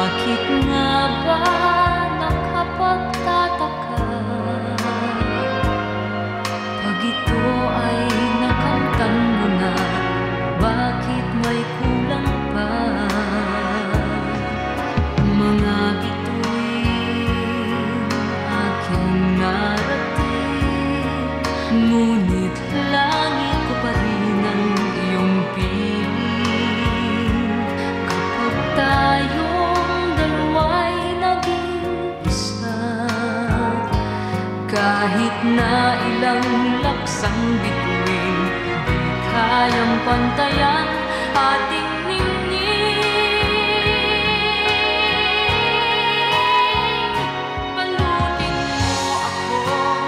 Bakit nga ba nakapagtataka pag ito ay nakamtan mo na? Bakit may kulang pa? Mga bituin aking narating, ngunit langit ko pa rin ang iyong piling. Kapag tayong dalawa'y naging isa, kahit na ilang laksang bituin, di kayang pantayan ating ningning. Balutin mo ako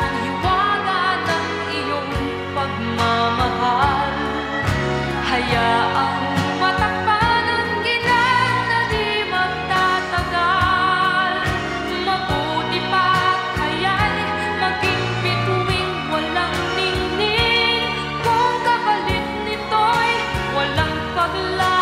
ng hiwaga ng iyong pagmamahal. Hayaang matakpan ang ginang na di magtatagal. Mabuti pa kaya'y maging bituing walang ningning, kung kapalit nito'y walang paglalang.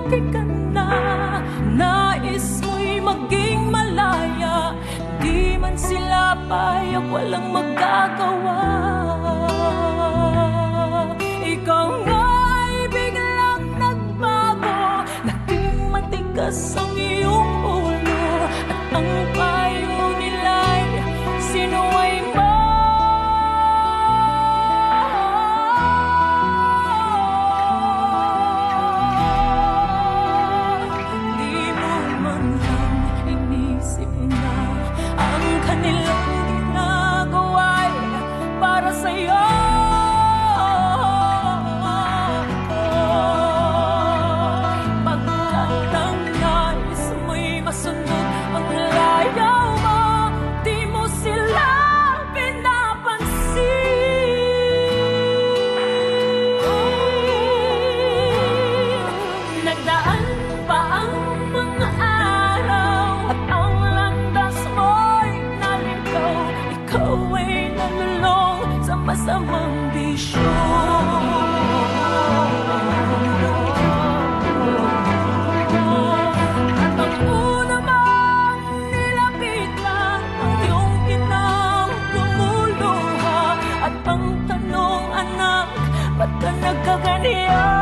lumaki ka na. Nais mo'y maging malaya, di man sila payak, walang magagawa. Ikaw nga'y biglang nagbago, naging matigas ang iyong ulo, at ang payo nila'y sinuway mo. Di mo man lang inisip na ang kanilang ginagawa'y para sa'yo. Masamang bisyo. At ang una mang nilapitan, ang iyong inang lumuluha. At ang tanong, anak, ba't ka nagkaganyan?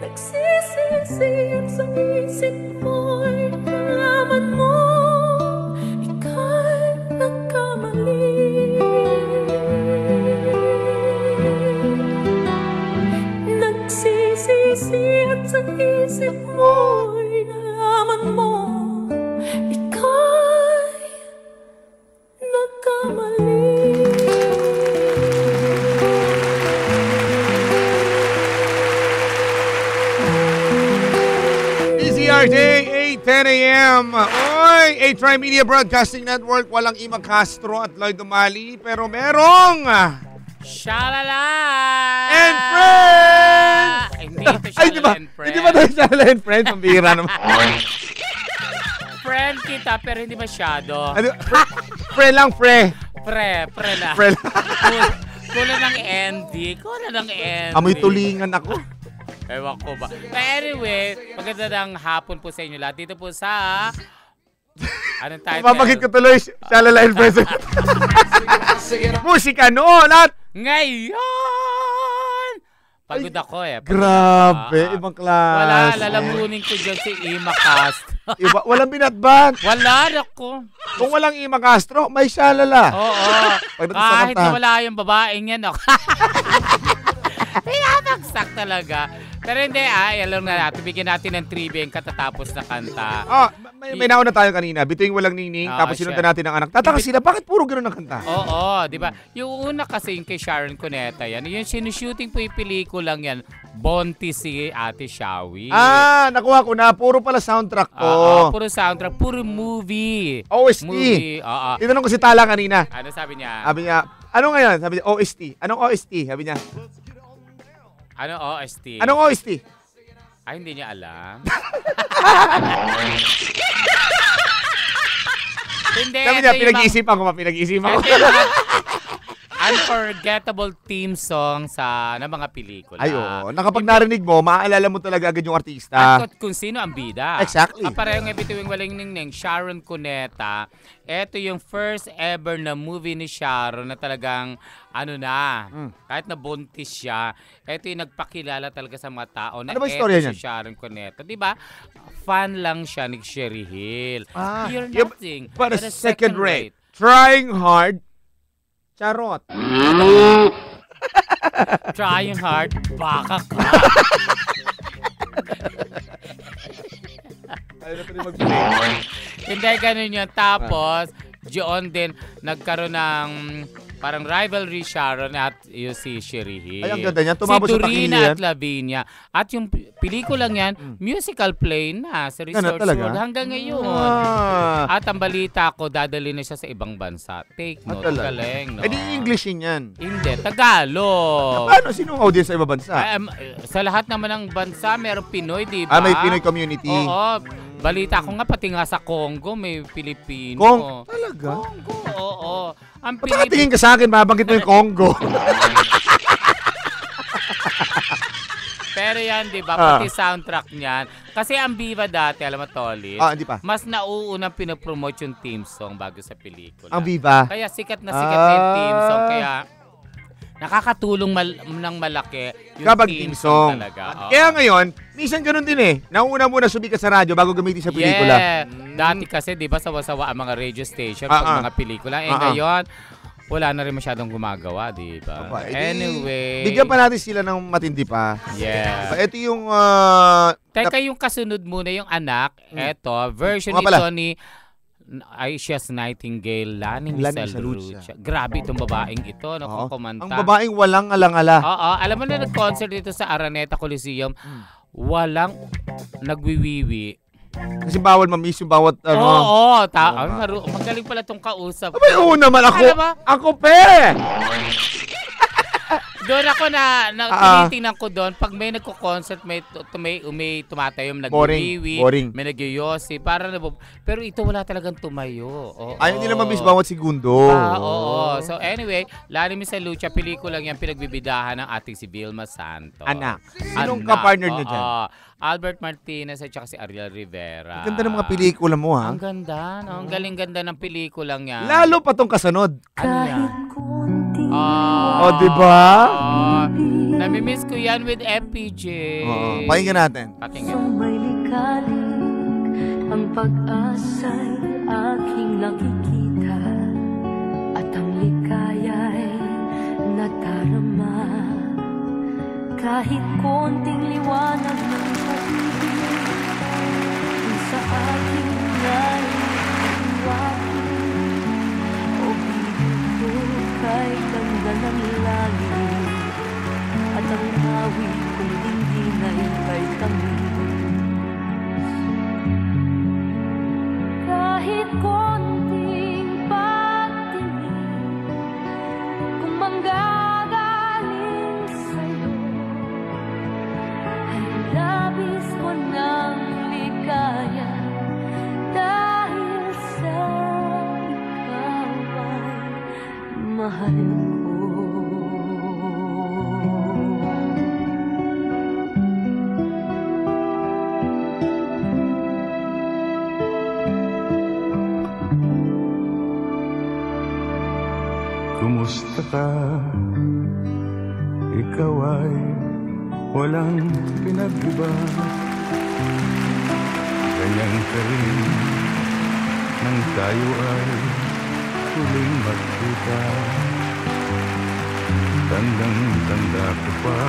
Nagsisisi sa isip mo'y nalaman mo ika'y nagkamali. Nagsisisi sa isip mo'y nalaman mo ika'y nagkamali. DZRJ, 8:10 a.m. Oy, A-Tri Media Broadcasting Network. Walang Ima Castro at Lloyd Umali, pero merong Shalala! and Friends! Hindi ito Ay, Shalala and Friends. Hindi ba tayo Shalala and Friends? Ang bihira naman. Friend kita pero hindi masyado. Ano? Pre lang, pre. Pre lang. Pre lang. Kulang ng Andy. Kulang ng Andy. Amoy tulingan ako. Ewan ko ba. But anyway, maganda ng hapon po sa inyo lahat. Dito po sa... Anong title? Mapapagit ko tuloy, Shalala and Friends. Musika noon at... Ngayon! Pagod ako eh. Grabe, ibang klase. Wala, lalamunin ko dyan si Ima Castro. Iba, walang binatbat. Wala, ako. Kung walang Ima Castro, may Shalala. Oo. Pagdating sa Kahit kanta. na wala yung babaeng yan ako. Pinabagsak talaga. Pero hindi alam na natin. Bigyan natin ng trivia yung katatapos na kanta. Oh, may nauna tayo kanina. Bituing walang ningning, Oo, tapos sinundan natin ang anak. Tataka sila, bakit puro gano'n ang kanta? Oo, di ba? Yung una kasi yung kay Sharon Cuneta yan. Yung sinushooting po yung pelikulang yan. Bonti si Ate Shawi. Ah, nakuha ko na. Puro pala soundtrack ko. Oo, puro soundtrack. Puro movie. OST. Movie, oo. Tinanong ko si Tala kanina. Ano sabi niya? Sabi niya, ano ngayon? Sabi niya, OST. Anong OST? Sabi niya, Ano OST? anong OST? Ay, hindi niya alam. Hindi. Sabi niya, ito yung pinag-iisipan ko. Pinag-iisipan ko. ito yung mga unforgettable theme song ng mga pelikula. Ay, oo. Nakapag narinig mo, maaalala mo talaga agad yung artista. At kung sino ang bida. Exactly. Pareho nga bituing walang ningning, Sharon Cuneta. Ito yung first ever na movie ni Sharon na talagang, kahit na buntis siya, ito yung nagpakilala talaga sa mga tao na Ano ba istorya niyan? si Sharon Cuneta. Diba? Fan lang siya ni Sherry Hill. You're yeah, nothing but a second rate. Trying hard. Charot. Trying hard, baka ka. Hindi ganun yun. Tapos, Diyon din nagkaroon ng parang rivalry Sharon at yung si Sherry Hill. Ay, ang ganda niya. Tumabos si sa Dorina takili at Lavinia. At yung pelikulang yan, musical play na sa Resort talaga? World hanggang ngayon. At ang balita ko, dadali na siya sa ibang bansa. Take note. Galing, no? Eh di Englishin yan. Hindi, Tagalog. Paano? Sinong audience sa iba bansa? Sa lahat naman ng bansa, merong Pinoy, di ba? May Pinoy community. Oo. Balita ko nga, pati nga sa Congo, may Pilipino. Talaga? Congo, oo. Ang Ba't nakatingin ka sa akin, mabanggit mo yung Congo? Pero yan, di ba? Pati soundtrack niyan. Kasi ang Viva dati, alam mo, Tolly, hindi pa. mas nauunang pinopromote yung theme song bago sa pelikula. Ang Viva? Kaya sikat na sikat yung theme song. Kaya nakakatulong ng malaki yung Kapag theme theme song. talaga. Kaya ngayon, minsan ganun din eh. Nauna muna sumikat sa radyo bago gamitin sa pelikula. Yeah. Dati kasi, di ba, sawa-sawa ang mga radio station pag mga pelikula. Ngayon, wala na rin masyadong gumagawa, di ba? Anyway. Bigyan pa natin sila ng matindi pa. Yeah. Ito yung... Teka, yung kasunod muna, yung anak. Ito, version nito ni Aisha's Nightingale, Laning Salrucha. Grabe itong babaeng ito, no? Kumanta. Ang babaeng walang alangala. Oo, alam mo na nag-concert dito sa Araneta Coliseum, walang nagwiwiwi. Kasi bawal ma-miss yung bawat ano. Oo, magaling pala itong kausap. Abay, naman ako. Ako pe! Doon ako tinitingnan ko doon, pag may nagko-concert, may tumatayom, nagwiwiwi, may nagyoyosi, pero ito wala talagang tumayo. Ayaw nila ma-miss bawat segundo. Oo. So anyway, Laning Salrucha, pelikulang yan, pinagbibidahan ng ating si Vilma Santos. Anak. Sinong ka-partner niya dyan? Albert Martinez at saka si Ariel Rivera. Ang ganda ng mga pelikula mo, ha? Ang ganda, no? Ang galing-ganda ng pelikulang yan. Lalo pa tong kasunod. Ano yan? Diba? Namimiss ko yan with FPJ. Pakinggan natin. May likalik, ang pag-asa'y aking nakikita, at ang likaya'y nadarama. Kahit konting liwanag ng pag-ibig sa aking naiiwain, o bibig ko kay ganda ng langit, at ang hawi kong dinggin ay kay tamis. Kahit konting pagtingin, kung manggagaling sa'yo, ay labis ko ng ligaya, dahil sa ikaw ay mahal ko. Kumusta ka? Ikaw ay walang pinag-iba, ganyan ka rin nang tayo ay huling magkita. Tandang-tanda ko pa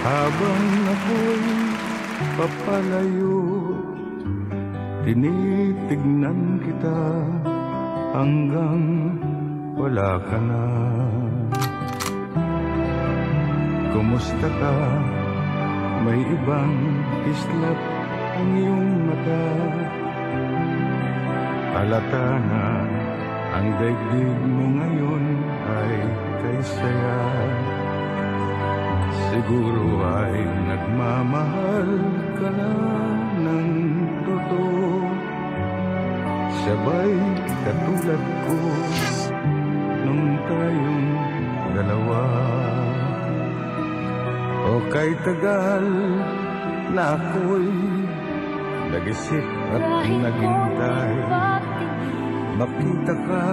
habang ako'y papalayo, tinitignan kita hanggang wala ka na. Kumusta ka? May ibang kislap ang iyong mata. Halata na ang daigdig mo ngayon ay kay saya. Siguro ay nagmamahal ka na ng totoo, sabay katulad ko nung tayong dalawa. O kay tagal na ako'y nag-isip at naghintay, makita ka,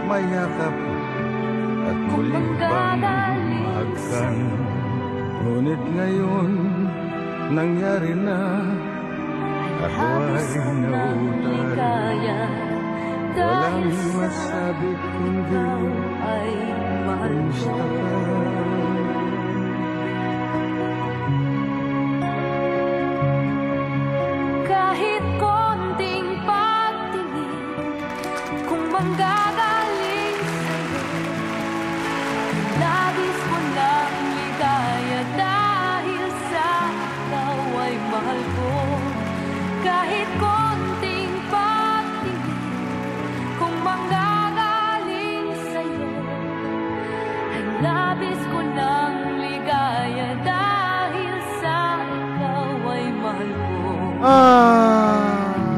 mayakap at muling bang mahagkan. Ngunit ngayon nangyari na, ako ay nautal. Walang masabi kundi kumusta ka? Kahit konting pagtingin, kung manggagaling sa'yo,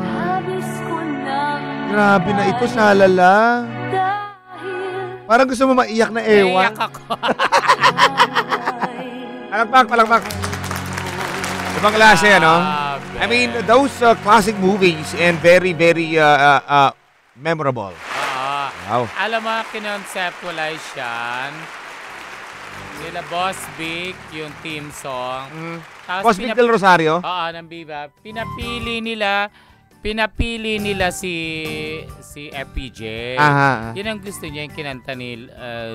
Nabis ko lang Grabe na ito, Shalala. dahil Parang gusto mo maiyak na ewan. Naiyak ako. Palakpak. Ibang klase, ano? Grabe. I mean, those classic movies and very, very memorable. Oo. Wow. Alam mo, kinonceptualize yan. Nila Boss Big, yung theme song. Tapos Boss Vic Del Rosario? Oo, ng Viva. Pinapili nila si FPJ. Aha. Yun ang gusto niya, yung kinanta ni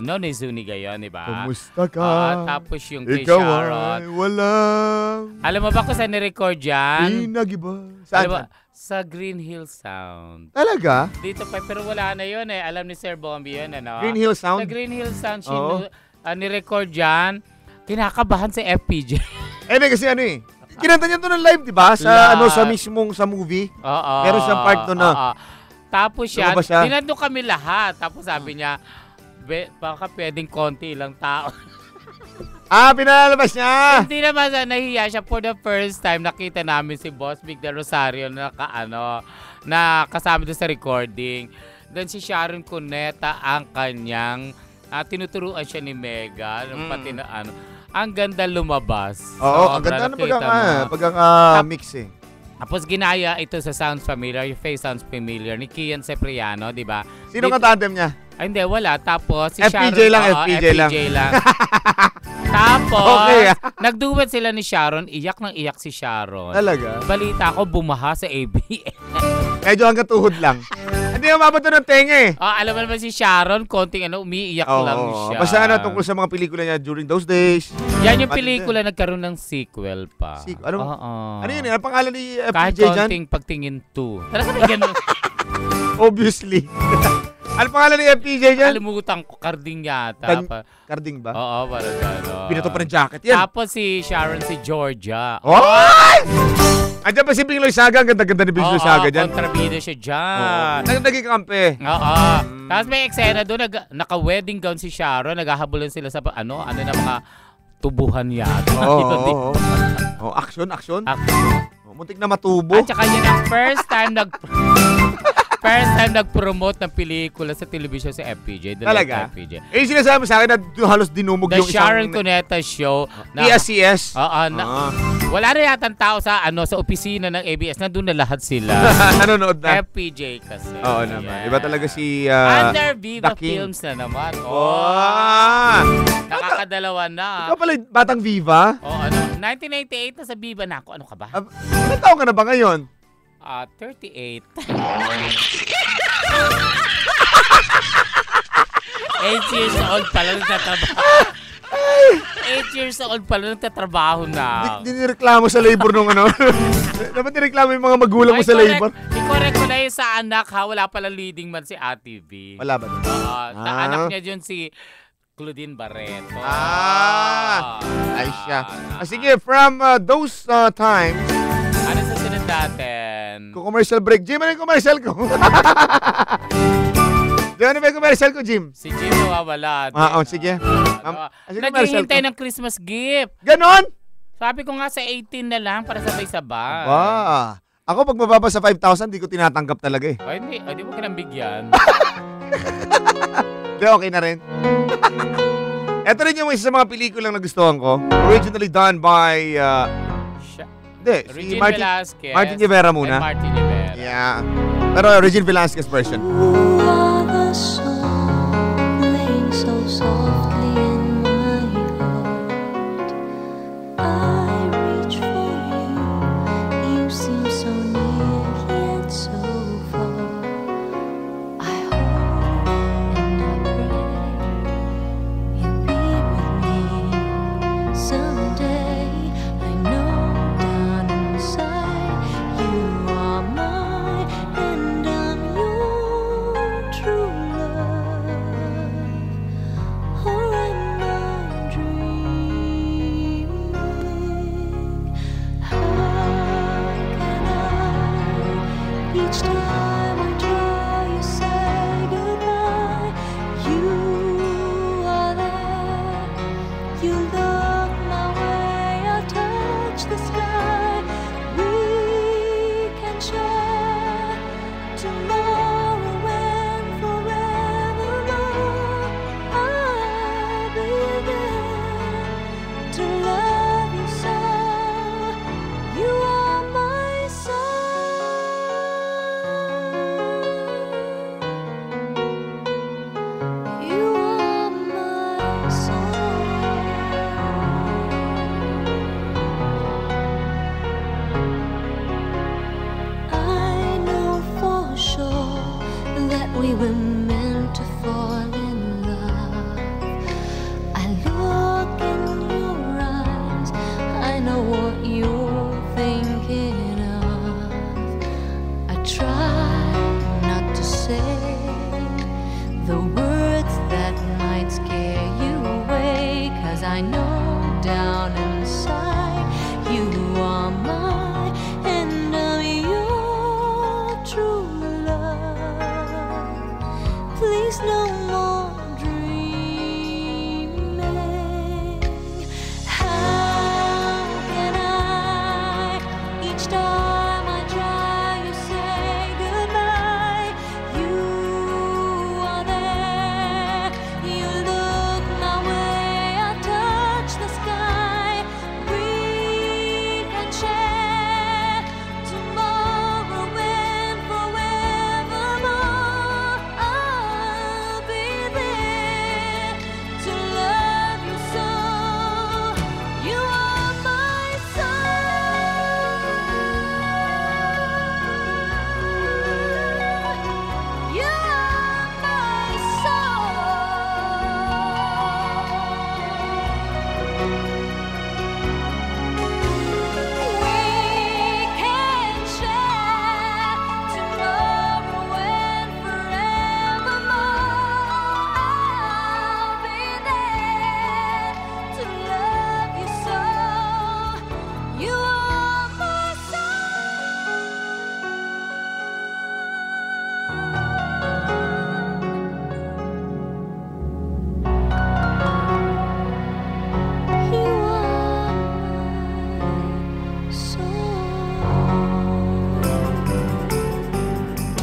Nonny Zuniga yun, di ba? Kumusta ka? Tapos yung kay Ikaw Sharon. ay walang Alam mo ba kung saan ni-record yan? pinagiba. Alam mo, Saan? sa Green Hill Sound. Talaga? Dito pa, pero wala na yun eh. Alam ni Sir Bombi yun, ano? Green Hill Sa Sound? Green Hill Sound, Oo. ni-record yan. Kinakabahan si FPJ. Hindi kasi ano eh. Kinanta niya to ng live, di ba? Sa Live. sa mismong sa movie. Oo. Meron siyang part doon na. Oo. Tapos yan, Lumabas siya. dinando kami lahat. Tapos sabi niya, baka pwedeng konti ilang tao. Pinalalabas niya! Hindi naman nahiya siya. For the first time, nakita namin si Boss Vic Del Rosario na kasama doon sa recording. Then si Sharon Cuneta ang kanyang tinuturuan siya ni Mega. Pati na ang ganda lumabas. Oo, ang Sobra, ganda ng nakita mo. mix eh. Tapos ginaya ito sa Sounds Familiar, yung Face Sounds Familiar ni Kian Cipriano, di ba? Sino ka tandem niya? Ay, hindi, wala. Tapos si FPJ Sharon, lang, oo, FPJ lang. Tapos, Okay, nagduet sila ni Sharon, iyak ng iyak si Sharon. Talaga? Balita ko, bumaha sa ABS. Medyo hanggang tuhod lang. Hindi umabot na ng tenga eh. Alam mo naman si Sharon, konting umiiyak lang siya. Basta tungkol sa mga pelikula niya during those days. Yan yung pelikula nagkaroon ng sequel pa. Ano? Oo. Ano yun eh? Ang pangalan ni Kahit FPJ dyan? konting pagtingin 2. Talaga na ganun. Obviously. Ano pangalan ni FPJ dyan? Kalimutan ko, Carding yata. Carding ba? Oo, parang gano'n. Binato pa ng jacket yan. Tapos si Sharon, si Georgia. Oy! Andiyan pa si Bing Loizaga. Ang ganda-ganda ni Bing Loizaga dyan. Kontrabida siya dyan. Naging kampe. Oo. Tapos may eksena doon, naka-wedding gown si Sharon, naghahabulan sila sa ano na mga tubuhan yata. Oo. Action. Ah, Muntik na matubo. At saka yun ang first time nag-promote ng pelikula sa television sa FPJ. Talaga? FPJ. Eh, sinasabi mo sa akin na halos dinumog The yung Sharon isang... Cuneta Show. PSCS. Oo. Wala na yatang tao sa opisina ng ABS. Nandun na lahat sila. Nanonood na. FPJ kasi. Oo naman. Iba talaga si... Under Viva The King. Films na naman. Nakakadalawa na. Ikaw pala batang Viva? 1998 na sa Viva na ako. Ano ka ba? Ilan taon ka na ba ngayon? 38. 8 years old pala nagtatrabaho. 8 years old pala nagtatrabaho na. Di nireklamo sa labor nung ano. Dapat nireklamo yung mga magulang mo sa labor. I-correct ko na yun sa anak ha. Wala pala leading man si Ate V. Wala ba? Anak niya dyan si Claudine Barreto. Ay siya. Sige, from those times, Ano sa sunod natin? commercial break. Jim, ano yung commercial ko? Jim, ano ba yung commercial ko, Jim? Si Jim nawawala. Sige. Sige, commercial Naghihintay ko. ng Christmas gift. Ganon? Sabi ko nga sa 18 na lang para sabay-sabay. Ako pag mababa sa 5,000, di ko tinatanggap talaga eh. Ay, hindi mo kinambigyan. Di, okay na rin. Ito rin yung isa sa mga pelikulang nagustuhan ko. Originally done by... si Regine Velasquez. Martin Rivera muna. And Martin Rivera. Yeah. Pero Regine Velasquez version. Who are the songs playing so softly in my heart? I reach for you. You seem so near yet so far. I hope and I pray you'll be with me someday. I know down inside you are mine and I'm your true love.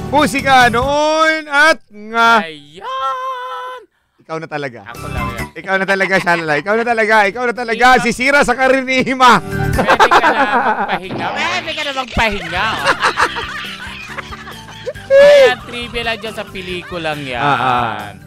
Musika noon at nga. Ayan! Ikaw na talaga. Ako lang yan. Ikaw na talaga, Shalala. Ikaw na talaga. Ikaw na talaga. Sisira sa karir ni Hima. Pwede ka na magpahinga. Pwede ka na magpahinga. Ayan, trivia lang dyan sa pelikulang yan.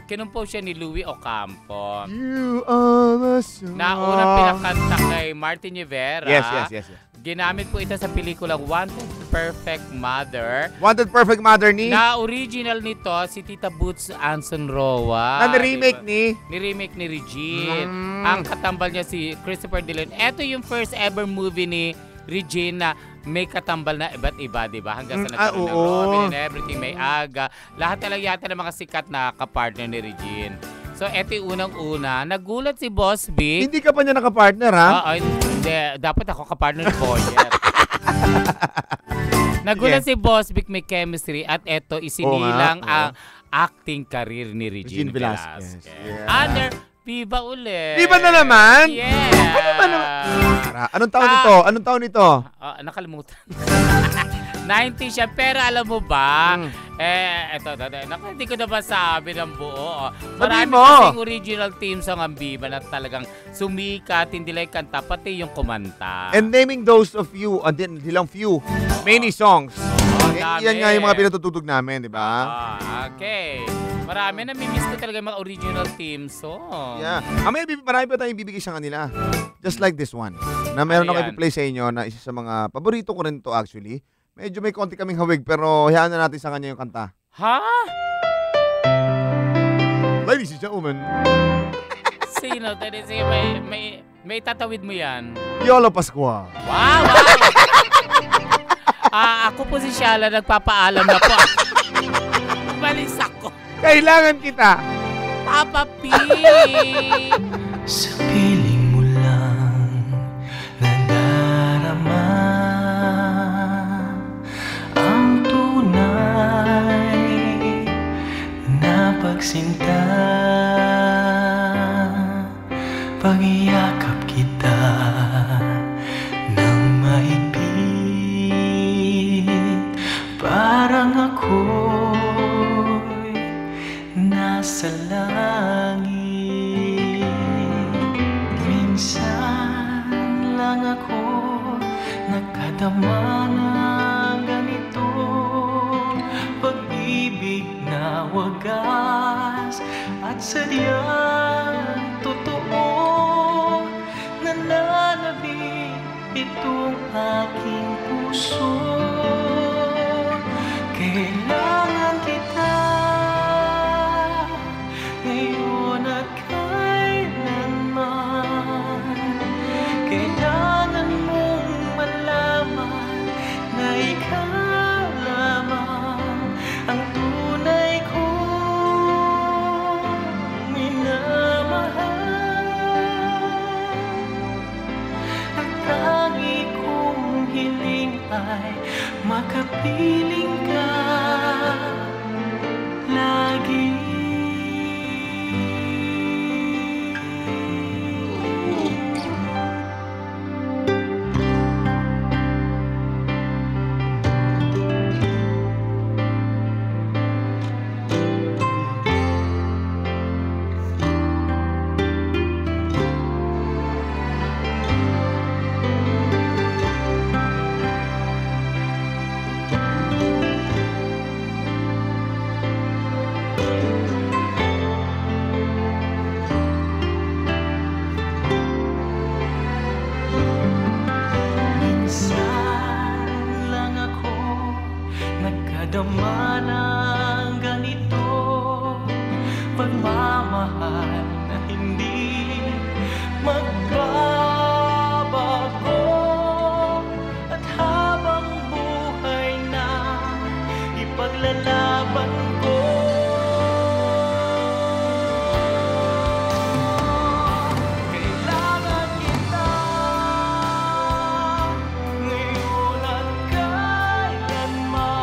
Kinumpose siya ni Louie Ocampo. You are the song. Na unang pinakanta kay Martin Rivera. Yes. Ginamit po ito sa pelikulang Wanted Perfect Mother. Wanted Perfect Mother ni? Na original nito, si Tita Boots Anson Roa. Na remake ni? Ni-remake ni Regine. Ang katambal niya si Christopher Dillon. Ito yung first ever movie ni Regine na may katambal na iba't iba, di ba? Hanggang sa nagkaroon ng Robin and everything, may Aga. Lahat talaga yata ng mga sikat na kapartner ni Regine. So, eto yung unang-una. Nagulat si Boss Big. Hindi ka pa niya nakapartner, ha? Hindi. Dapat ako kapartner ni Boyer. Nagulat si Boss Big, may chemistry. At eto, isinilang ang acting career ni Regine Velasquez. Yeah. Under Viva ulit. Viva na naman? Yeah. Ano ba naman? Anong taon nito? Anong taon nito? Nakalimutan. 90 siya, pero alam mo ba, hindi ko na masabi ng buo. Marami kasing original team song ang Viva na talagang sumikat, hindi lang kanta, pati yung kumanta. And naming those of you, hindi lang few, many songs. Yan nga yung mga pinatutugtog namin, di ba? Okay. Marami, namimiss ko talaga yung mga original team song. Yeah. Marami pa tayong bibigay sa kanila. Just like this one. Na meron ako i-play sa inyo na isa sa mga paborito ko rin to actually. Medyo may konti kaming hawig pero hayaan na natin sa kanya yung kanta. Ha? Ladies and gentlemen. Sino? Sige, may tatawid mo yan. Yolo Pascual. Wow! Ako po si Shala, nagpapaalam na po. Malis ako. Kailangan kita. Papa P. Sa piling mo lang nadarama ang tunay na pagsinta. Pag-iyakap kita ng mahigpit, parang ako'y nasa langit. Minsan lang ako nakadama ng ganito, pag-ibig na wagas at sadyang totoo. Nananabik itong aking puso, kailangan kita ngayon at kailanman. Kailangan mong malaman na ikaw lamang ang tunay kong minamahal. At tangi kong hiling ay makapiling ka lagi. Nakadama ng ganito, pagmamahal na hindi magbabago. At habang buhay na ipaglalaban ko, kailangan kita ngayon at kailanman.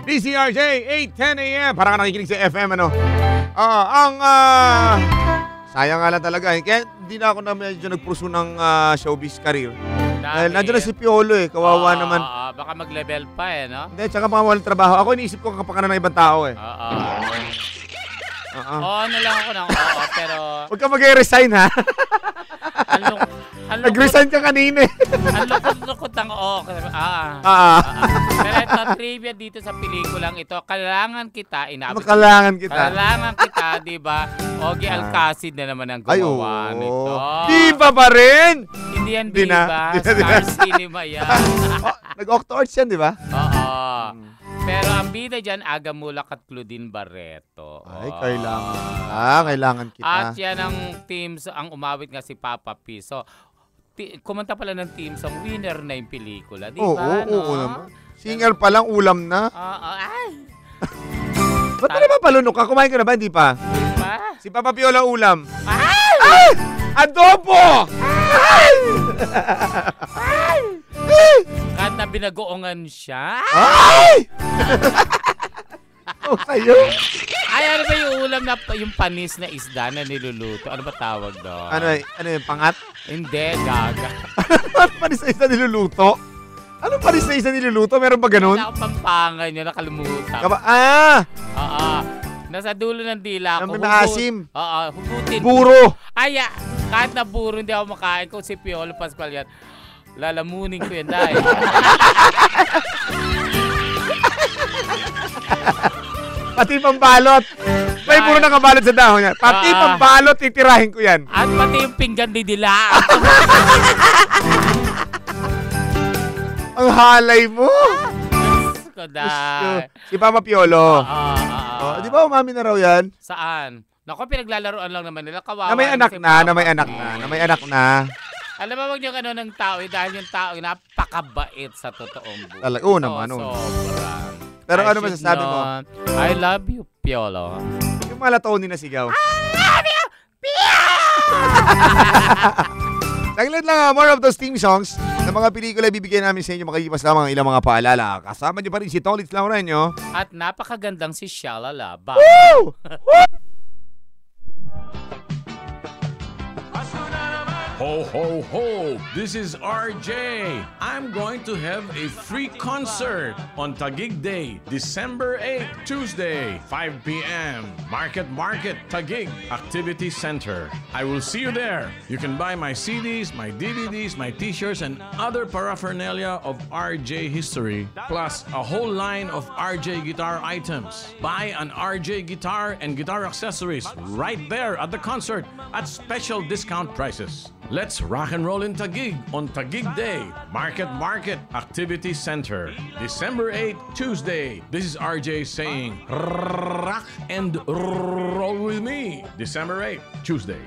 DZRJ, 8:10 a.m. Parang ka nakikinig sa FM, ano? Sayang nga lang talaga. Kaya hindi na ako na medyo nagpuso ng showbiz career. Dahil nandiyan na si Piolo kawawa naman. Baka mag-level pa no? Hindi, tsaka baka walang trabaho. Ako iniisip ko kapakanan ng ibang tao Ano lang ako pero... Huwag ka mag-resign ha. Nag-resign ka kanina Ang lukot-lukot ng Pero ito, trivia dito sa pelikulang ito, kailangan kita, Kailangan kita, di ba? Ogie Alcacid na naman ang gumawa nito. Diba ba rin? Hindi yan Viva. Star Cinema yan. Nag-octo-arts yan, di ba? Oo. Pero ang bida dyan, Aga Mulak at Claudine Barreto. Ay, kailangan kita. At yan ang team, ang umawit nga si Papa P. So, kumanta pala ng team song, winner na yung pelikula. Di ba? Oo naman. Singer pa lang, ulam na. Ay! Ba't na naman palunok ka? Kumain ka na ba? Hindi pa. Di ba? Si Papa Piola ulam. Ay! Adobo! Ay! Kahit na binagoongan siya. Ay! Sa'yo? Ay, ano ba yung ulam na, yung panis na isda na niluluto? Ano ba tawag doon? Ano yung pangat? Hindi, gaga. Ano panis na isda niluluto? Ano panis na isda niluluto? Meron ba ganun? Wala akong pampangan yun, nakalimutan. Nasa dulo ng dila ko. May maasim. Hugutin. Buro. Ay, kahit na buro, hindi ako makain. Kung si Piolo Pascual yan, lalamunin ko yan dahil. Pati pambalot. May buro nakabalot sa dahon yan. Pati pambalot, titirahin ko yan. At pati yung pinggan ni Dila. Ang halay mo. Ko dahil. Si Papa Piolo. Di ba umami na raw yan? Saan? Naku, pinaglalaroan lang naman nila. Kawawa. Na may anak na. Alam mo, wag niyo ng tao dahil yung tao napakabait sa totoong buhay. Talaga, naman. Sobrang. Pero ano masasabi mo? I love you, Piolo. Yung mga Tony na sigaw. I love you, Piolo! Saglit lang, more of those theme songs na mga pelikula bibigyan namin sa inyo. Makikipag lamang ilang mga paalala. Kasama niyo pa rin si Tolitz Laurenyo. At napakagandang si Shalala. Woo! Ho, ho, ho! This is RJ. I'm going to have a free concert on Taguig Day, December 8, Tuesday, 5 p.m. Market, Taguig Activity Center. I will see you there. You can buy my CDs, my DVDs, my t-shirts, and other paraphernalia of RJ history, plus a whole line of RJ guitar items. Buy an RJ guitar and guitar accessories right there at the concert at special discount prices. Let's rock and roll in Taguig on Taguig Day, Market Activity Center, December 8, Tuesday. This is RJ saying, rock and roll with me. December 8, Tuesday.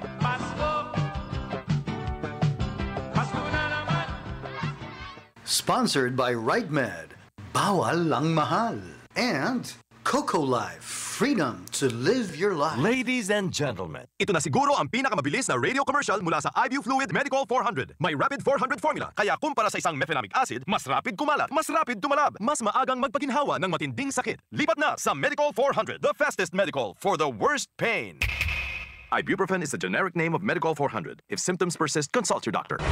Sponsored by RightMed, Bawal Lang Mahal, and Coco Life, freedom to live your life. Ladies and gentlemen, ito na siguro ang pinakamabilis na radio commercial mula sa IBU Fluid Medical 400. May Rapid 400 formula, kaya kumpara sa isang mefenamic acid, mas rapid kumalat, mas rapid tumalab, mas maagang magpaginhawa ng matinding sakit. Lipat na sa Medical 400, the fastest medical for the worst pain. Ibuprofen is the generic name of Medical 400. If symptoms persist, consult your doctor.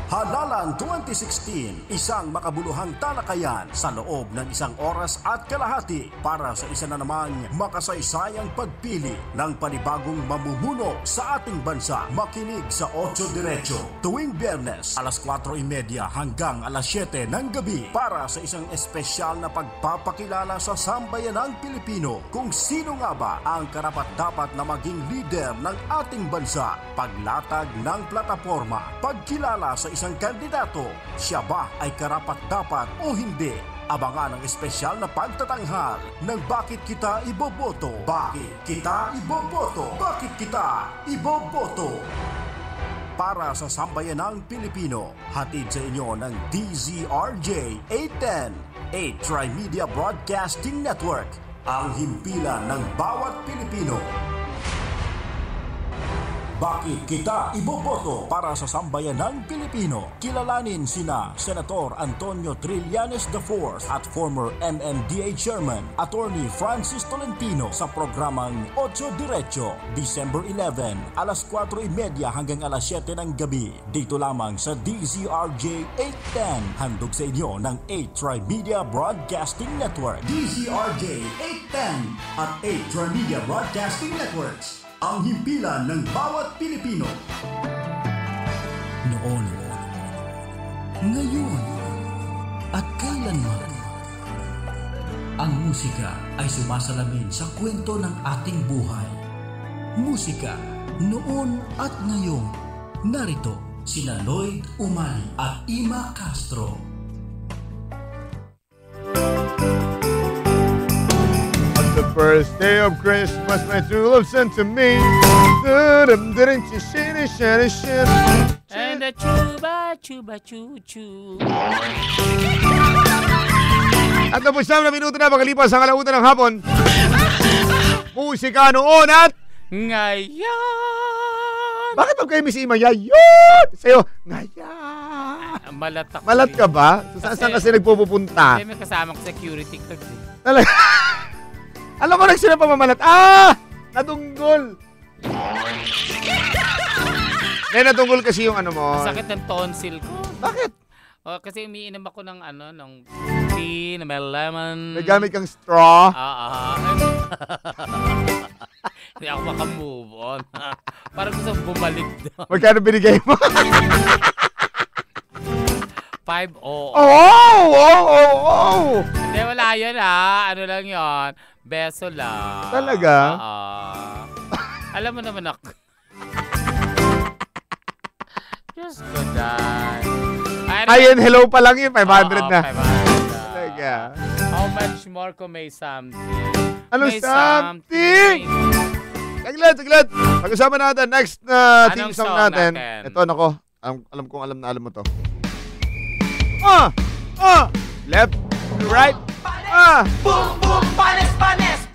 Halalan 2016, isang makabuluhang talakayan sa loob ng isang oras at kalahati para sa isa na namang makasaysayang pagpili ng panibagong mamumuno sa ating bansa. Makinig sa 8 Diretso tuwing Biyernes alas 4:30 hanggang alas 7 ng gabi para sa isang espesyal na pagpapakilala sa sambayanang Pilipino kung sino nga ba ang karapat-dapat na maging leader ng ating bansa. Paglatag ng plataforma, pagkilala sa isang kandidato, siya ba ay karapat-dapat o hindi? Abangan ang espesyal na pagtatanghal ng Bakit Kita Iboboto? Bakit Kita Iboboto? Bakit Kita Iboboto? Para sa sambayanang Pilipino, hatid sa inyo ng DZRJ 810, 8 Tri-Media Broadcasting Network, ang himpilan ng bawat Pilipino. Bakit kita iboboto para sa sambayanang Pilipino? Kilalanin sina Senator Antonio Trillanes IV at former MMDA Chairman Attorney Francis Tolentino sa programang Ocho Diretso, December 11, alas 4:30 hanggang alas 7 ng gabi. Dito lamang sa DZRJ 810. Handog sa inyo ng 8 Tri-Media Broadcasting Network. DZRJ 810 at 8 Tri-Media Broadcasting Networks. Ang himpilan ng bawat Pilipino. Noon, ngayon, at kailanman. Ang musika ay sumasalamin sa kwento ng ating buhay. Musika, noon at ngayon. Narito sina Lloyd Umali at Ima Castro. The first day of Christmas, my true love sent to me. Didn't you shine. And the chuba, chuba, chu-chu. At tapos na minuto na pagkalipas ang kalautan ng hapon. Musika noon at ngayon. Bakit pag kayo Miss Ima, yayon! Sa'yo, ngayon. Malat ako. Malat ka ba? So, saan kasi nagpupunta? Kasi may kasama ko security card. Talaga? Alam mo, nagsila pa mamalat. Nadunggol. Nadunggol kasi yung ano mo. Sakit ng tonsil ko. Bakit? Kasi umiinom ako ng tea, na may lemon. May gamit kang straw. Hindi ako makamove on. Parang gusto bumalik doon. Magkano binigay mo? 5-0. Oh! Hindi, wala yun Ano lang yun? Beso lang. Talaga? Alam mo naman ako. Diyos ko, Dan. Ayun, hello pa lang yun. 500 na. 500 na. Talaga. How much more kung may something? Ano May something? Saglit. Pag-usapan natin. Next na team song natin. Ito, nako. Alam kong alam mo to. Left, right. Boom, boom, panes.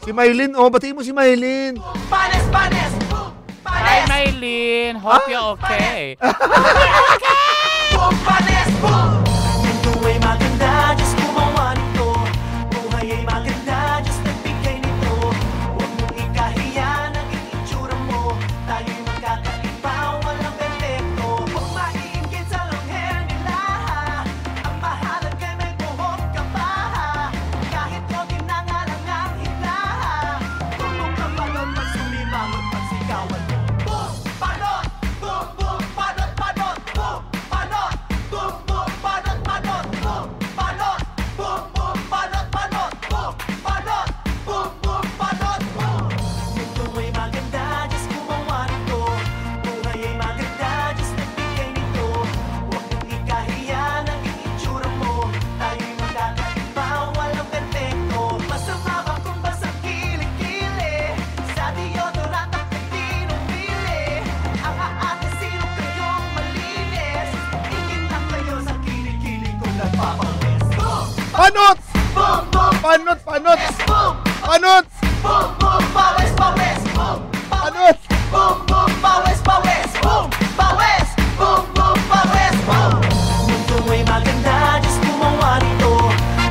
Si Maylin, batiin mo si Maylin. Panes. Boom, Hi, panes. Maylin. Hope you're okay. Boom, panes, boom. Mundo ay maganda, Diyos gumawa nito. Buhay ay maganda, Diyos nagbigay nito. Huwag mong ikahiya, naging itsura mo. Tayo'y magkakaiba, walang perfecto. Huwag maiinggit sa longher nila. Ang mahalaga may buhok ka pa. Kahit konti na nga lang ang hita. Tulong ka balon, pag sumimangot, pag sigawan mo. Boom, balon, boom, boom, balon, balon, boom, balon, boom, boom, balon, balon, boom, balon, boom, boom, balon, balon, boom, balon, boom, boom, balon, boom. Mundo ay maganda, Diyos gumawa nito. Buhay ay maganda, Diyos nagbigay nito. Huwag mong ikahiya, naging itsura mo. Tayo'y magkakaiba, walang perfecto. Masama ba kung basang kilikili? Sa deodorant at pinumili. Ang aate, sino kayong malinis? Ingin lang kayo sa kilikili kung nagpapawis. Boom! Panot! Boom! Boom! Panot! Boom! Panot! Boom! Boom! Pawis! Pawis! Boom! Panot! Boom! Boom! Pawis! Pawis! Boom! Pawis! Boom! Boom! Pawis! Boom! Mundo ay maganda, Diyos gumawa nito.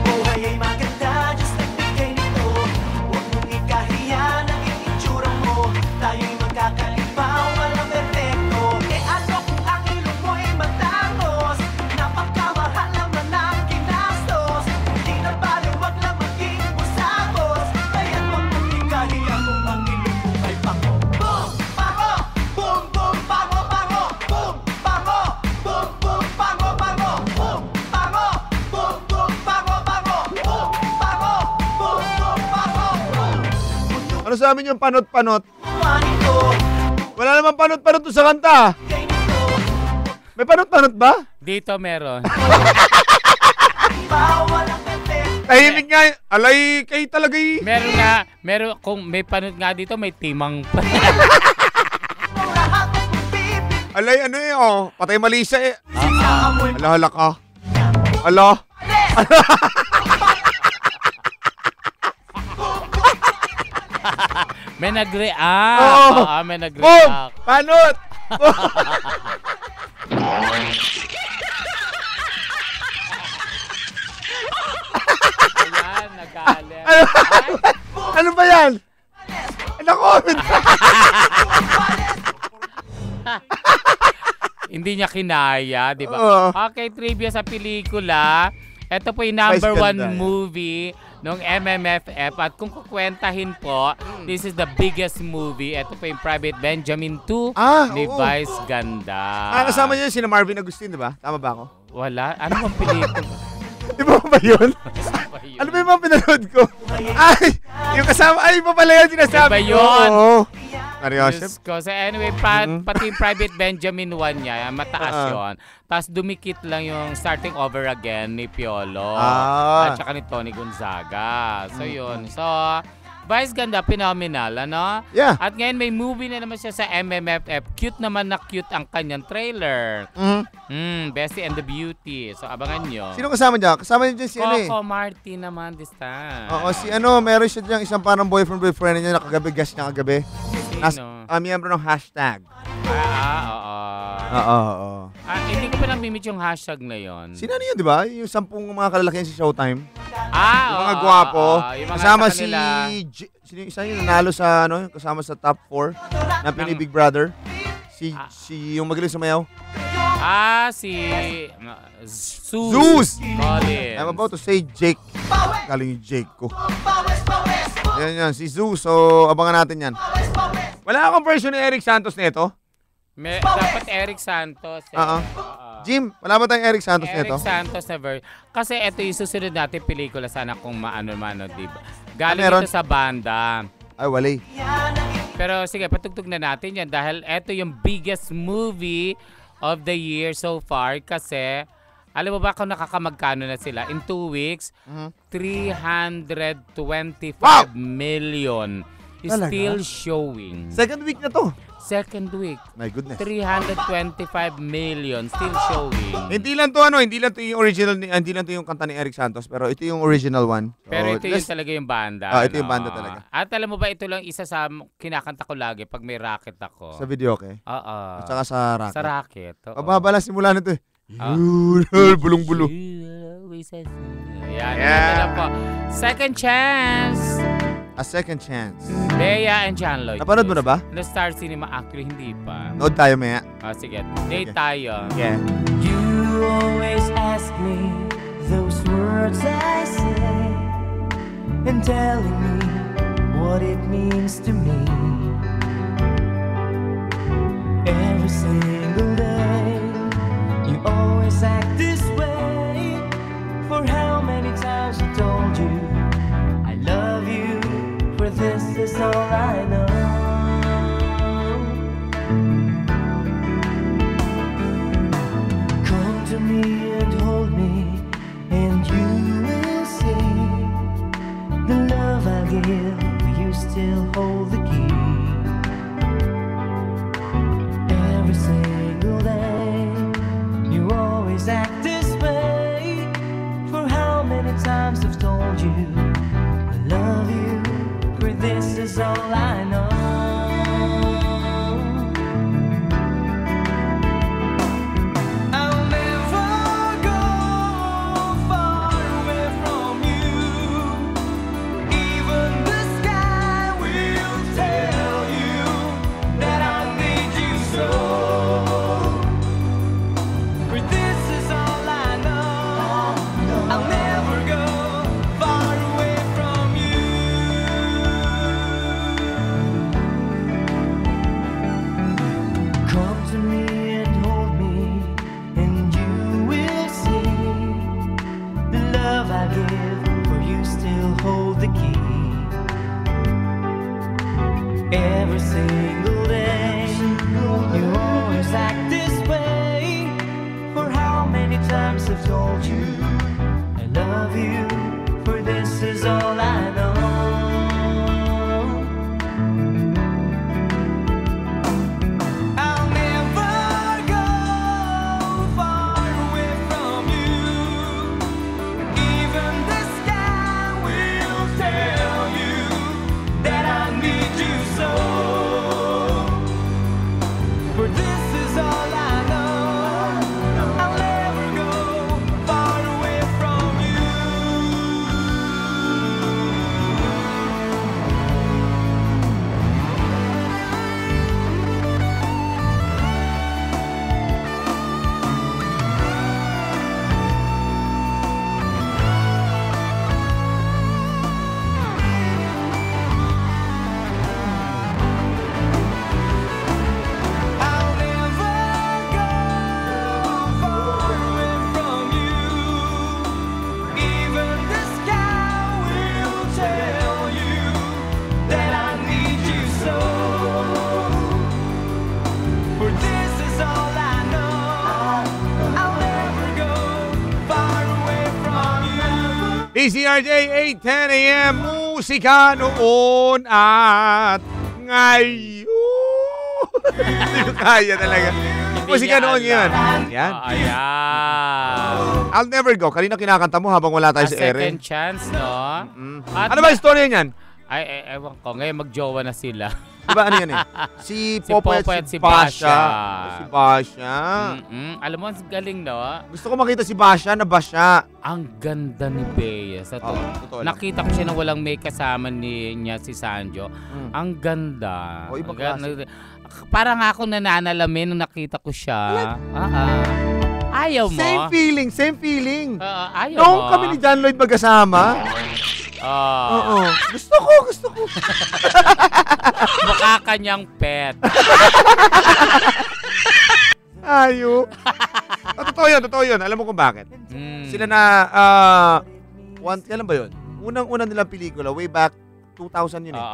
Buhay ay maganda, Diyos nagbigay nito. Huwag mong ikahiya, naging itsura mo. Tayo'y magkakaiba, walang perfecto. Ano kung ang ilong mo'y matangos? Napakamahal naman ang ginastos. Di na bali, wag lang maging usapos. Kaya't wag mong ikahiya kung ang ilong mo ay pango. Boom! Pango! Boom! Boom! Pango! Pango! Boom! Pango! Boom! Boom! Pango! Pango! Boom! Pango! Boom! Boom! Pango! Pango! Boom! Pango! Boom! Boom! Pango! Boom! Ano sa amin yung panot-panot? Gumawa nito. Wala namang panot-panot doon sa kanta. Kay nito. May panot-panot ba? Dito meron. Walang perfecto. Tahimik nga. Alay, kayo talaga eh. Kung may panot nga dito, may timang pa. Lahat ng pipig. Alay, ano eh, patay malisa eh. Sinaamoy Ala ka. Ala. May nag-react. Oo. May Boom! nag-react. Panot! Ayan, nagalit. Ano ba yan? Na-comment. Hindi niya kinaya, di ba? Oo. Okay, trivia sa pelikula. Ito po yung number Vice one ganda yan. movie nung MMFF. At kung kukwentahin po, this is the biggest movie. Ito po yung Private Benjamin 2 ni oo. Vice Ganda. Kasama niya sina Marvin Agustin, di ba? Tama ba ako? Wala? Ano bang pelikula? Di ba ba yun? Ano ba yung mga pinanood ko? Ay! Yung kasama, ay, iba pala yun sinasabi Iba ko. yun. Oo. Seryoso? Diyos ko. So anyway, pati yung Private Benjamin 1 niya, mataas yun. Tapos dumikit lang yung Starting Over Again ni Piolo. Ah. At saka ni Tony Gonzaga. So yun. So, Vice Ganda, phenomenal, ano? Yeah. At ngayon may movie na naman siya sa MMFF. Cute naman na cute ang kanyang trailer. Bestie and the Beauty. So abangan nyo. Sino kasama niya? Kasama niya dyan si ano eh. Coco Martin naman this time. Oo, si ano, meron siya dyan isang parang boyfriend niya na kagabi, gas niya kagabi. Sino? Miyembro ng hashtag. Oo. Oo. Hindi ko pa namimit yung hashtag na yon. Sino ano yun, di ba? Yung 10 mga kalalakihan sa Showtime. Yung mga oo, gwapo. yung mga Kasama sa si... kanila. Sino yung isa yung nanalo sa ano, kasama sa top 4 na Pinoy Big Brother. Si yung magaling sumayaw. Si Zeus. Zeus! Collins. I'm about to say Jake. Galing yung Jake ko. Yan, si Zeus. So, abangan natin yan. Wala akong version ni Eric Santos nito. Dapat Eric Santos. Jim, wala ba tayong Eric Santos Eric nito? Santos na version. Kasi ito yung susunod natin pelikula. Sana kung maano-mano, diba? Galing meron? ito sa banda. Ay, wali. Pero sige, patugtog na natin yan dahil ito yung biggest movie of the year so far kasi alam mo ba kung nakakamagkano na sila? In 2 weeks, 325 million is Talaga? still showing. Second week na to. Second week, My goodness. 325 million still showing. Hindi lang to yung original hindi lang to yung kanta ni Eric Santos, pero ito yung original one. So, Pero ito yung talaga yung banda. ito yung banda talaga. At alam mo ba, ito lang isa sa kinakanta ko lagi pag may racket ako. Sa video, okay? Oo. At saka sa racket. Sa racket. oo. Pababa simula nito eh. Bulong-bulo. Yan, ito na po. Second chance. A second chance. Bea and John Lloyd. Napanood mo na ba? No Star Cinema actually hindi pa. Nood tayo maya. Sige, date tayo. Yeah. You always ask me those words I say, and telling me what it means to me. Every single day, you always act this way. For how many times I told you I love you, for this is all I know. Come to me and hold me, and you will see the love I give, you still hold the key. Every single day, you always act this way. For how many times I've told you I love you, for this is all I know. I'll never go far away from you. Even the sky will tell you that I need you so. For this is all I know. I'll never go far away from you. Come to me and hold me, and you will see the love I give, for you still hold the key. Every single day, you always act this way. For how many times I've told you I love you, for this is all I know. I'll never go far away from you. Even the sky will tell you that I need you so. For this DCRJ 8:10 a.m. Musika noon at ngayon. Hindi ko kaya talaga. Musika noon yun. Yan. Ayan. I'll Never Go. Kanina kinakanta mo habang wala tayo A sa ere. second chance, no? At Ano ba yung story niyan? Ay, ewan ko. Ngayon magjowa na sila. Diba ano yan eh? Si Si Popoy Popoy at at si si Basha. Basha. Si Basha. Alam mo, ang galing, no? Gusto ko makita si Basha na Basha. Ang ganda ni Bea. Sa to. Totoo lang. Nakita ko siya na walang may kasama niya si Sanjo. Ang ganda. O, ibang Ang klase. Parang ako nananalamin nung nakita ko siya. Ayaw mo? Same feeling, same feeling. Ayaw Noong mo? kami ni John Lloyd magkasama. Oo. Gusto ko. Mukha kanyang pet. Ayo. Totoo yun. Alam mo kung bakit? Sila na, kailan ba yun? Unang-unang nilang pelikula, way back 2000 yun eh.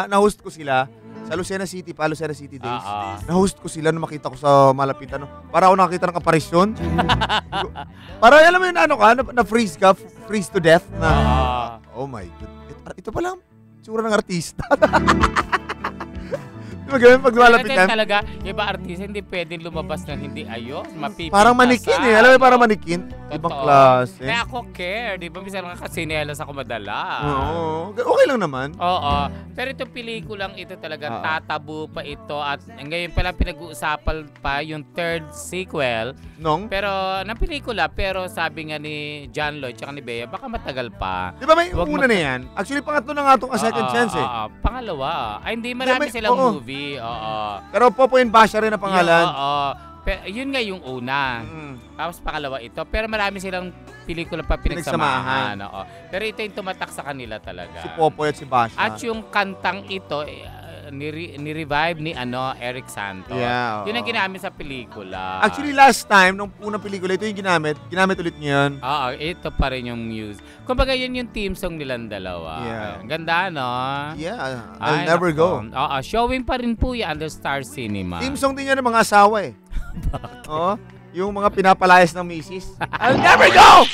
Na-host ko sila sa Lucena City Days. Na-host ko sila nung makita ko sa malapitan. Para ako nakakita ng aparisyon. Para alam mo yun, na-freeze ka, freeze to death. Oh my God. Ito pala, tsura ng artista. Diba ganun pag lumalapitan? Talaga, iba artista, hindi pwedeng lumabas ng hindi ayos, mapipintasan. Parang manikin eh. Alam mo, parang manikin. Ibang klase. Kaya ako care, di ba? Bisa lang kasinelas ako madala. Oo. Okay lang naman. Oo. Pero itong pelikulang ito talaga, tatabo pa ito. At ngayon pala pinag-uusapan pa yung third sequel. Pero, ng pelikula, pero sabi nga ni John Lloyd tsaka ni Bea, baka matagal pa. Di ba may una na yan? Actually, pangatlo na nga itong A Second Chance eh. Pangalawa. Ay, hindi, marami silang movie. Pero Popoy and Basha rin ang pangalan. Yun nga yung una. Tapos pangalawa ito. Pero marami silang pelikula pa pinagsamahan. Pero ito yung tumatak sa kanila talaga. Si Popoy at si Basha. At yung kantang ito, ni-revive ni Eric Santos. Yeah, yun ang ginamit sa pelikula. Actually, last time, nung unang pelikula, ito yung ginamit. Ginamit ulit niyo yun. Oo, ito pa rin yung music. Kumbaga, yun yung team song nilang dalawa. Yeah. Ganda, no? Yeah, I'll Never Go. Oo, showing pa rin po yan under Star Cinema. Team song din yan ng mga asawa eh. Oo, yung mga pinapalayas ng misis. I'll Never Go!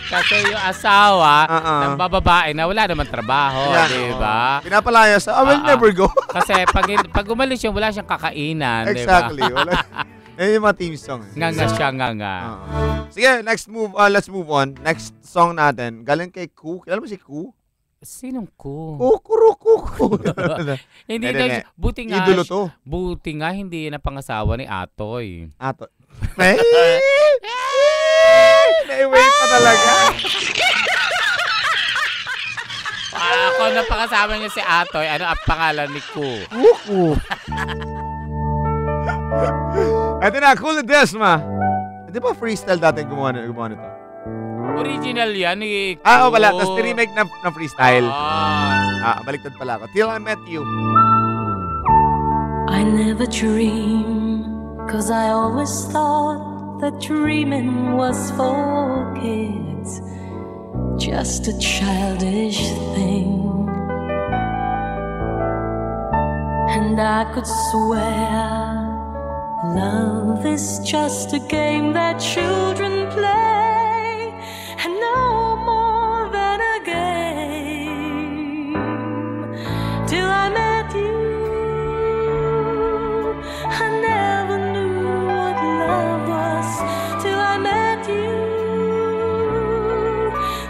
Kasi yung asawa ng bababae na wala naman trabaho, di ba? Pinapalayas, I will never go. Kasi pag umalis yung wala siyang kakainan, di ba? Exactly. Yan yung mga team song. Nga siya, nga. Sige, let's move on. Next song natin, galing kay Ku. Alam mo si Ku? Sinong Ku? Kuku. Hindi na, buti nga. Idolo to. Buti nga, hindi na pangasawa ni Atoy. Atoy. Naiwait pa talaga. Ako na pakasama niya si Atoy. Ano ang pangalan ni Ku? Kuku. Ito na, Cool Desma. Di ba freestyle dati gumawa nito? Original yan ni Ku. Oo pala. Tapos remake na freestyle. Baliktad pala ako. Till I Met You. I never dream, 'cause I always thought that dreaming was for kids, just a childish thing. And I could swear love is just a game that children play, and no more than a game. Till I met you, I never knew what love was. Till I met you,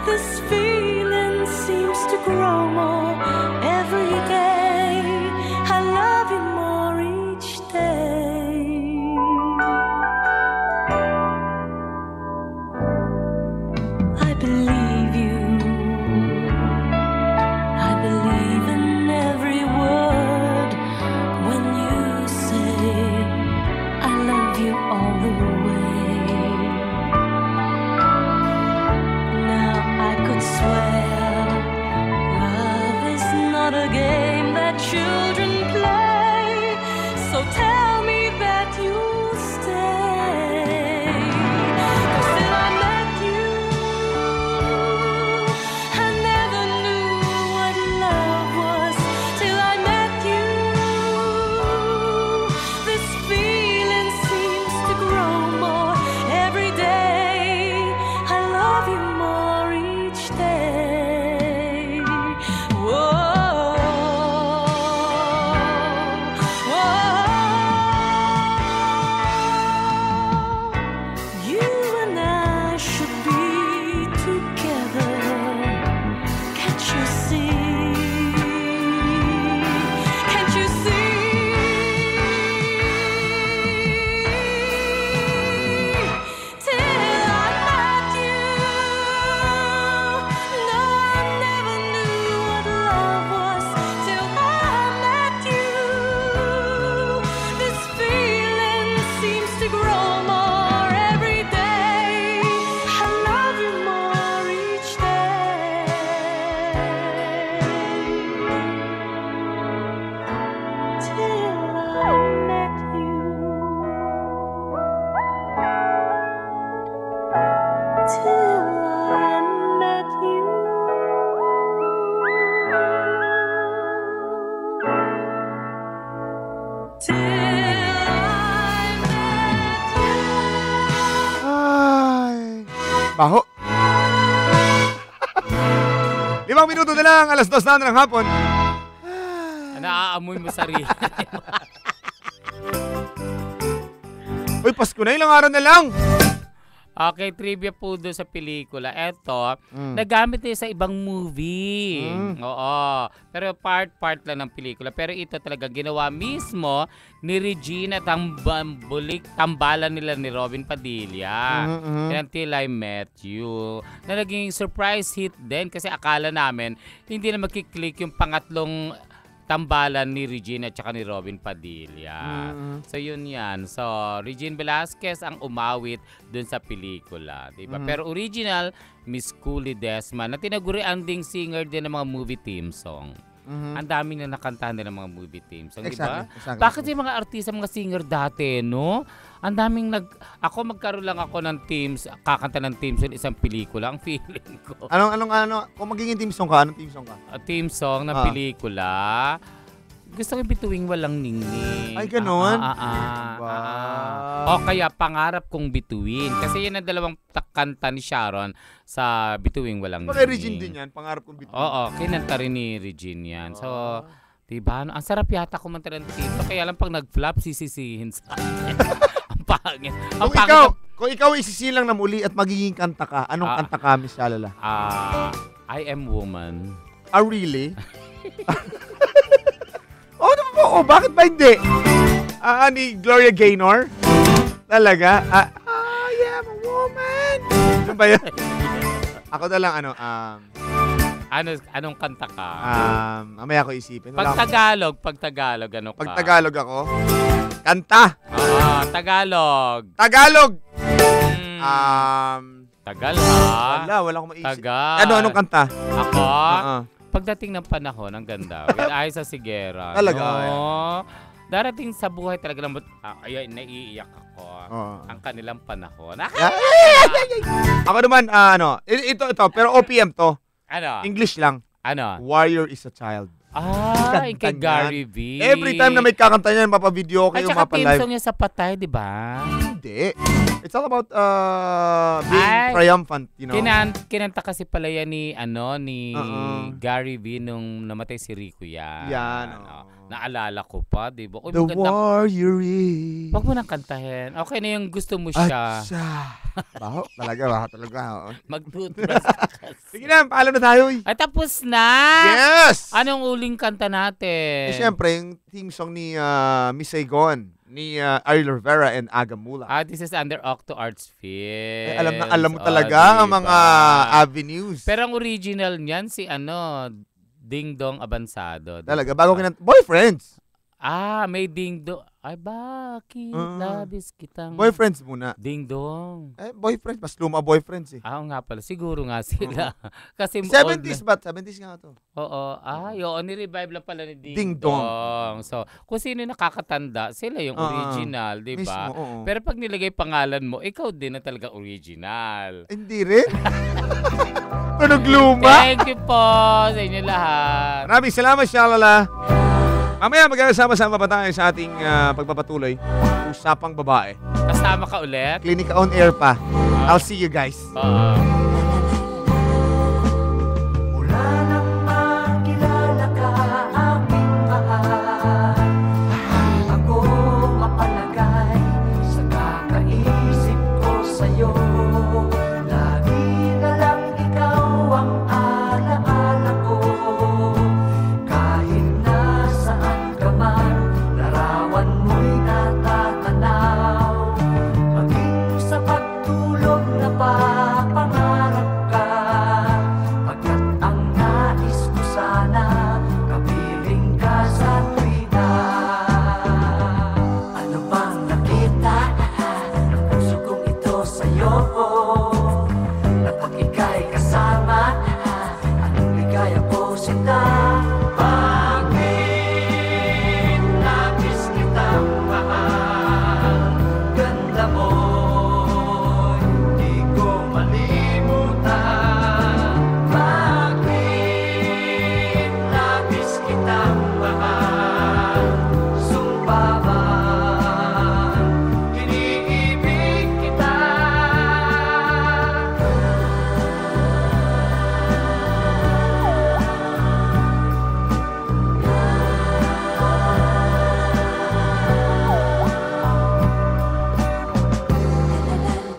this feeling seems to grow more every day. I love you more each day. I believe you. I believe in every word when you say I love you all the way. Now I could swear love is not a game that children play. So tell me that you'll stay. 'Cause till I met you, I never knew what love was. Till I met you, this feeling seems to grow Baho. 5 minuto na lang, 2:00 na ng hapon. Naaamoy mo sarili. Uy, Pasko na, ilang araw na lang. Okay, trivia po doon sa pelikula. Eto, nagamit niya sa ibang movie. Oo. Pero part lang ng pelikula. Pero ito talaga ginawa mismo ni Regina tambalan nila ni Robin Padilla. Until I Met You. Na naging surprise hit din kasi akala namin hindi na magkiklik yung pangatlong tambalan ni Regina at saka ni Robin Padilla. So yun yan. So Regine Velasquez ang umawit dun sa pelikula, diba? Pero original, Miss Cooley Desma na tinagurian ding singer din ng mga movie theme song. Ang dami na nakantahan din ng mga movie theme song, diba? Exactly. Bakit yung mga artista, mga singer dati, no? Ang daming magkaroon lang ako ng teams, kakanta ng team song isang pelikula, ang feeling ko. Anong, kung magiging team song ka, anong team song ka? Team song ng pelikula. Gusto ko bituing walang ningning. Ay, ganun? O kaya pangarap kong bituin. Kasi yan ang dalawang kanta ni Sharon sa bituing walang ningning. Kay Regine din yan, pangarap kong bituin. Oo, kinanta rin ni Regine yan. So, diba? Ang sarap yata kumanta ng team. So, kaya lang pag nag-flop, sisisihin sa akin. Ang pangit. Kung ikaw isisilang na muli at magiging kanta ka, anong kanta ka, Miss Shalala? I Am Woman. Really? Bakit ba hindi? Ni Gloria Gaynor? Talaga? I am a woman. Ano ba yan? Ako na lang, Anong kanta ka? Mamaya ko isipin. Pag Tagalog, ano ka? Pag Tagalog ako, kanta. Tagalog. Tagalog. Tagal ha? Wala akong maisip. Tagal. Anong kanta? Ako? Pagdating ng panahon, ang ganda. With Aiza Sigera. Talaga? No? Darating sa buhay talaga lang. Naiiyak ako. Ang kanilang panahon. Ako naman, ito, pero OPM to. Ano? English lang. Ano? Warrior is a Child. Kay Gary V. Every time na may kakanta niya, mapavideo kayo, mapalive. At saka team mapalive. song niya sa Patay, di ba? Hindi. It's all about being triumphant, you know. Kinanta kasi pala yan ni Gary V nung namatay si Rico yan. Naalala ko pa, di ba? The Warrior is... Wag mo nang kantahin. Okay na yung gusto mo siya. Baho talaga. Magtutras. Sige na, paalam na tayo. Ay, tapos na! Yes! Anong uling kanta natin? Siyempre, yung theme song ni Miss Saigon, ni Ariel Rivera and Aga Mula. This is under Octo Arts Films. Alam mo talaga ang mga avenues. Pero ang original niyan si Ding Dong Abansado. Talaga, bago Boyfriends. May Ding Dong. Ay, bakit labis kitang... Boyfriends muna. Ding Dong. Boyfriends. Mas luma boyfriends eh. Nga pala. Siguro nga sila. Kasi 70s ba? 70s nga to. Oo. Ni-revive lang pala ni Ding Dong. So, kung sino nakakatanda, sila yung original, di ba? Pero pag nilagay pangalan mo, ikaw din na talaga original. Hindi rin. Tunog luma. Thank you po sa inyo lahat. Maraming salamat, Shalala. Mamaya magkakasama-sama pa tayo sa ating pagpapatuloy. Usapang babae. Kasama ka ulit? Klinika on air pa. I'll see you guys. Mula nang makilala ka, aming mahal, ako mapalagay sa kakaisip ko sa'yo. Lagi na lang ikaw ang alaala ko. Kahit nasaan ka man, larawan mo'y natatanaw. Maging sa pagtulog na papangalan.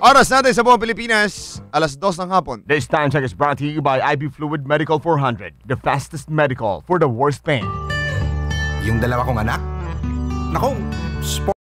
Oras natin sa buong Pilipinas, 2:00 ng hapon. This time check is brought to you by IB Fluid Medical 400, the fastest medical for the worst pain. Yung dalawa kong anak? Naku, sport